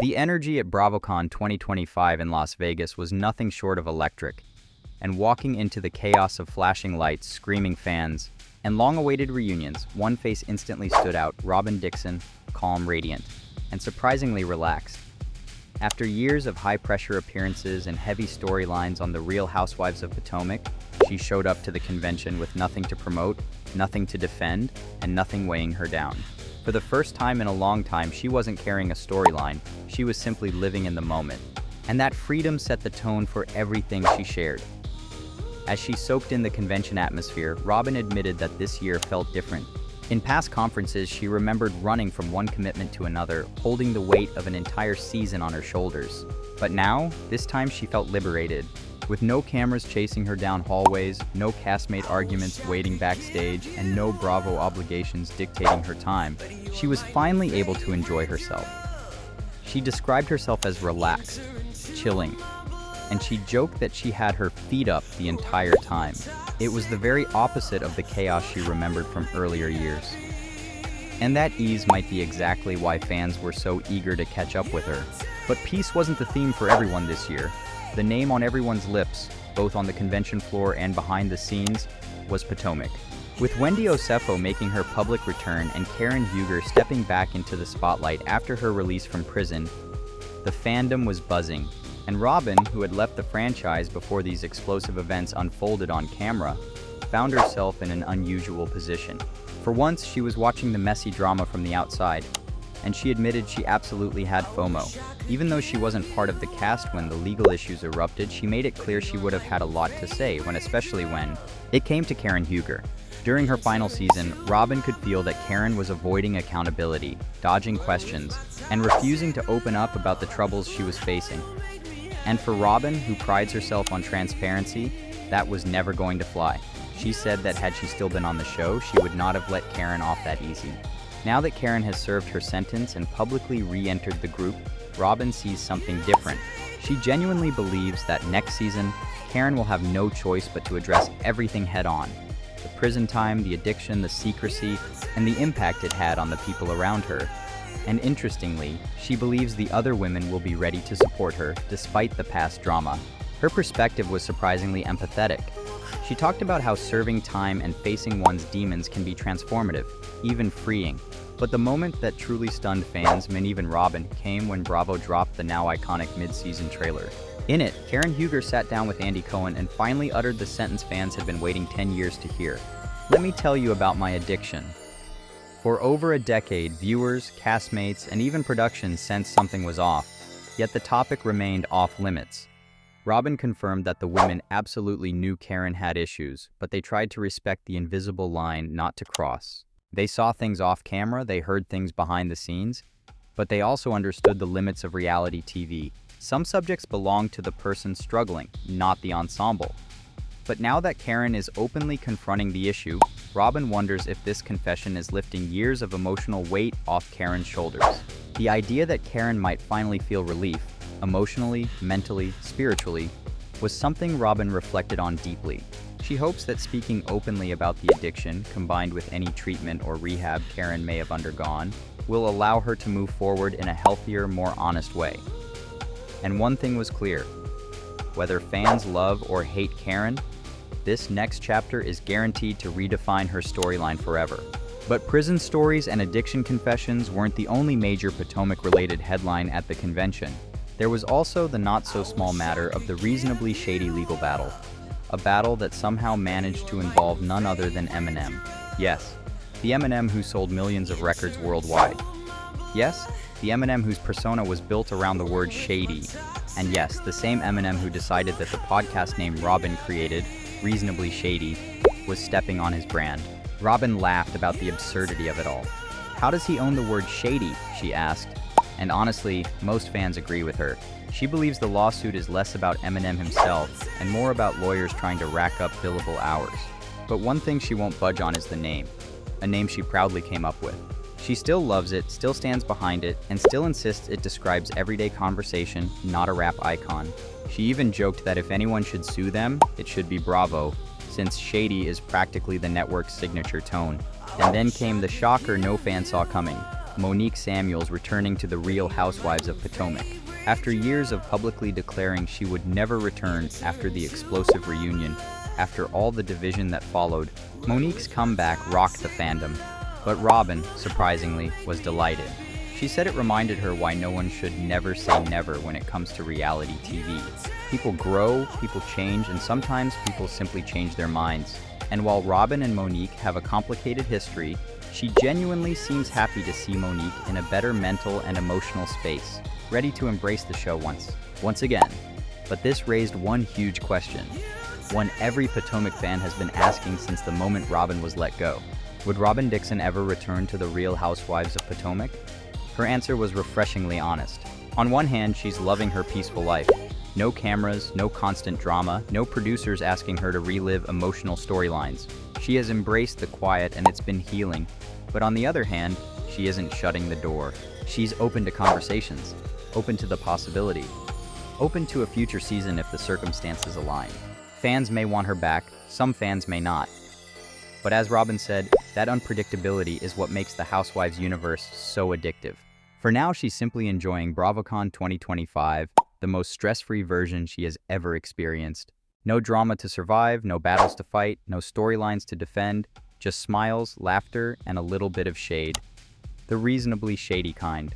The energy at BravoCon 2025 in Las Vegas was nothing short of electric, and walking into the chaos of flashing lights, screaming fans, and long-awaited reunions, one face instantly stood out: Robyn Dixon, calm, radiant, and surprisingly relaxed. After years of high-pressure appearances and heavy storylines on the Real Housewives of Potomac, she showed up to the convention with nothing to promote, nothing to defend, and nothing weighing her down. For the first time in a long time, she wasn't carrying a storyline, she was simply living in the moment. And that freedom set the tone for everything she shared. As she soaked in the convention atmosphere, Robyn admitted that this year felt different. In past conferences, she remembered running from one commitment to another, holding the weight of an entire season on her shoulders. But now, this time she felt liberated. With no cameras chasing her down hallways, no castmate arguments waiting backstage, and no Bravo obligations dictating her time, she was finally able to enjoy herself. She described herself as relaxed, chilling, and she joked that she had her feet up the entire time. It was the very opposite of the chaos she remembered from earlier years. And that ease might be exactly why fans were so eager to catch up with her. But peace wasn't the theme for everyone this year. The name on everyone's lips, both on the convention floor and behind the scenes, was Potomac. With Wendy Osefo making her public return and Karen Huger stepping back into the spotlight after her release from prison, the fandom was buzzing. And Robyn, who had left the franchise before these explosive events unfolded on camera, found herself in an unusual position. For once, she was watching the messy drama from the outside, and she admitted she absolutely had FOMO. Even though she wasn't part of the cast when the legal issues erupted, she made it clear she would have had a lot to say, especially when it came to Karen Huger. During her final season, Robyn could feel that Karen was avoiding accountability, dodging questions, and refusing to open up about the troubles she was facing. And for Robyn, who prides herself on transparency, that was never going to fly. She said that had she still been on the show, she would not have let Karen off that easy. Now that Karen has served her sentence and publicly re-entered the group, Robyn sees something different. She genuinely believes that next season, Karen will have no choice but to address everything head-on. The prison time, the addiction, the secrecy, and the impact it had on the people around her. And interestingly, she believes the other women will be ready to support her despite the past drama. Her perspective was surprisingly empathetic. She talked about how serving time and facing one's demons can be transformative, even freeing. But the moment that truly stunned fans, and even Robyn, came when Bravo dropped the now iconic mid-season trailer. In it, Karen Huger sat down with Andy Cohen and finally uttered the sentence fans had been waiting 10 years to hear. "Let me tell you about my addiction." For over a decade, viewers, castmates, and even production sensed something was off, yet the topic remained off-limits. Robyn confirmed that the women absolutely knew Karen had issues, but they tried to respect the invisible line not to cross. They saw things off camera, they heard things behind the scenes, but they also understood the limits of reality TV. Some subjects belong to the person struggling, not the ensemble. But now that Karen is openly confronting the issue, Robyn wonders if this confession is lifting years of emotional weight off Karen's shoulders. The idea that Karen might finally feel relief, emotionally, mentally, spiritually, was something Robyn reflected on deeply. She hopes that speaking openly about the addiction, combined with any treatment or rehab Karen may have undergone, will allow her to move forward in a healthier, more honest way. And one thing was clear: whether fans love or hate Karen, this next chapter is guaranteed to redefine her storyline forever. But prison stories and addiction confessions weren't the only major Potomac-related headline at the convention. There was also the not-so-small matter of the Reasonably Shady legal battle, a battle that somehow managed to involve none other than Eminem. Yes, the Eminem who sold millions of records worldwide. Yes, the Eminem whose persona was built around the word shady. And yes, the same Eminem who decided that the podcast name Robyn created, Reasonably Shady, was stepping on his brand. Robyn laughed about the absurdity of it all. "How does he own the word shady?" she asked. And honestly, most fans agree with her. She believes the lawsuit is less about Eminem himself and more about lawyers trying to rack up billable hours. But one thing she won't budge on is the name, a name she proudly came up with. She still loves it, still stands behind it, and still insists it describes everyday conversation, not a rap icon. She even joked that if anyone should sue them, it should be Bravo, since shady is practically the network's signature tone. And then came the shocker no fan saw coming. Monique Samuels returning to the Real Housewives of Potomac. After years of publicly declaring she would never return after the explosive reunion, after all the division that followed, Monique's comeback rocked the fandom. But Robyn, surprisingly, was delighted. She said it reminded her why no one should never say never when it comes to reality TV. People grow, people change, and sometimes people simply change their minds. And while Robyn and Monique have a complicated history, she genuinely seems happy to see Monique in a better mental and emotional space, ready to embrace the show once again. But this raised one huge question, one every Potomac fan has been asking since the moment Robyn was let go. Would Robyn Dixon ever return to the Real Housewives of Potomac? Her answer was refreshingly honest. On one hand, she's loving her peaceful life. No cameras, no constant drama, no producers asking her to relive emotional storylines. She has embraced the quiet and it's been healing. But on the other hand, she isn't shutting the door. She's open to conversations, open to the possibility, open to a future season if the circumstances align. Fans may want her back, some fans may not. But as Robyn said, that unpredictability is what makes the Housewives universe so addictive. For now, she's simply enjoying BravoCon 2025, the most stress-free version she has ever experienced. No drama to survive, no battles to fight, no storylines to defend, just smiles, laughter, and a little bit of shade. The reasonably shady kind.